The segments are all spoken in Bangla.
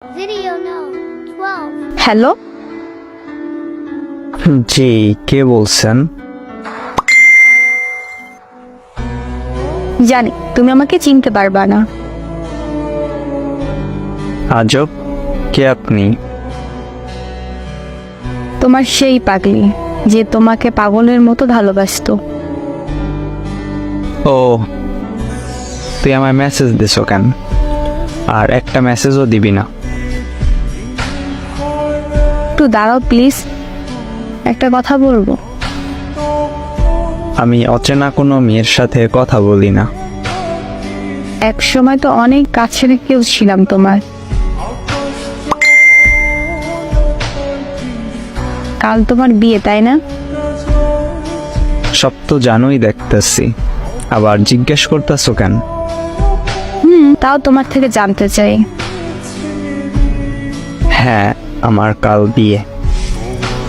Video no 12. হ্যালো, জি, কে বলছেন? জানি তুমি আমাকে চিনতে পারবা না। আজব, কে আপনি? তোমার সেই পাগলি যে তোমাকে পাগলের মতো ভালোবাসতো। ও, তুই আমায় মেসেজ দিছো কেন? আর একটা মেসেজও দিবি না? একটু দাঁড়াও প্লিজ, একটা কথা বলবো। আমি অচেনা কোনো মেয়ের সাথে কথা বলি না। এক সময় তো অনেক কাছের কেউ ছিলাম তোমার। কাল তোমার বিয়ে, তাই না? সব তো জানোই দেখতেছি, আবার জিজ্ঞেস করতেছো কেন? তাও তোমার থেকে জানতে চাই। হ্যাঁ, আমার কাল বিয়ে।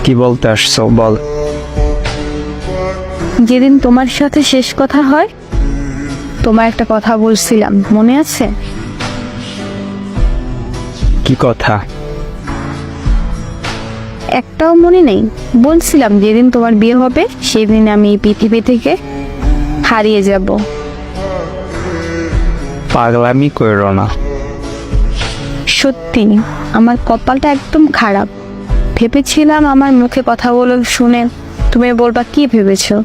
কি বলতে আসছো বল? যেদিন তোমার সাথে শেষ কথা হয়, তোমার একটা কথা বলছিলাম, মনে আছে? কি কথা? একটাও মনে নেই? বলছিলাম যেদিন তোমার বিয়ে হবে সেদিন আমি এই পৃথিবী থেকে হারিয়ে যাব। পাগলামি কইরো না। সত্যি আমার কপালটা একদম খারাপ। ভেবেছিলাম আমার মুখে কথা বলে শুনে তুমি বলবা কি ভেবেছো,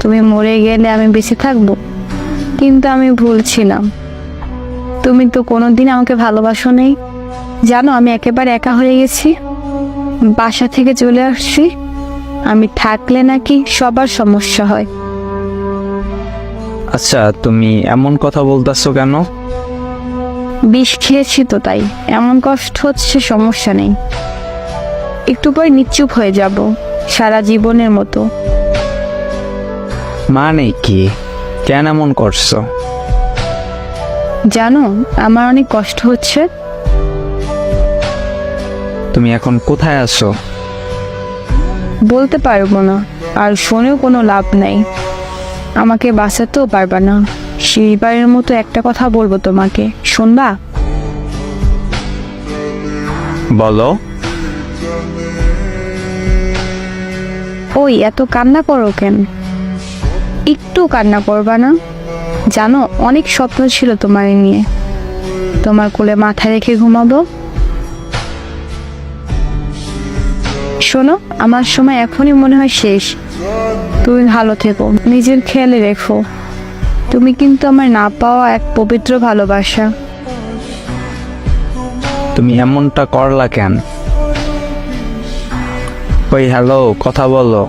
তুমি মরে গেলে আমি বেঁচে থাকবো। কিন্তু আমি ভুল ছিলাম। তুমি তো কোনোদিন আমাকে ভালোবাসো নেই। জানো আমি একেবারে একা হয়ে গেছি। বাসা থেকে চলে আসছি। আমি থাকলে নাকি সবার সমস্যা হয়। আচ্ছা, তুমি এমন কথা বলতেছো কেন? বিষ খেয়েছি তো তাই এমন কষ্ট হচ্ছে, সমস্যা নেই। একটু পরে নিশ্চুপ হয়ে যাব সারা জীবনের মতো। মানে কি? কেন এমন করছো? জানো আমার অনেক কষ্ট হচ্ছে। তুমি এখন কোথায় আছো? বলতে পারবো না, আর শুনেও কোনো লাভ নাই। আমাকে বাঁচাতেও পারবা না। সেইবারের মতো একটা কথা বলবো তোমাকে, শুনবা? বলো। ওই এত কান্না করো কেন? একটু কান্না করবা না? জানো অনেক স্বপ্ন ছিল তোমার নিয়ে। তোমার কোলে মাথা রেখে ঘুমাবো। শোনো, আমার সময় এখনই মনে হয় শেষ। তুমি ভালো থেকো, নিজের খেয়ালে রেখো। তুমি কিন্তু আমার না পাওয়া এক পবিত্র ভালোবাসা। তুমি এমনটা করলা কেন? ওই হ্যালো, কথা বলো।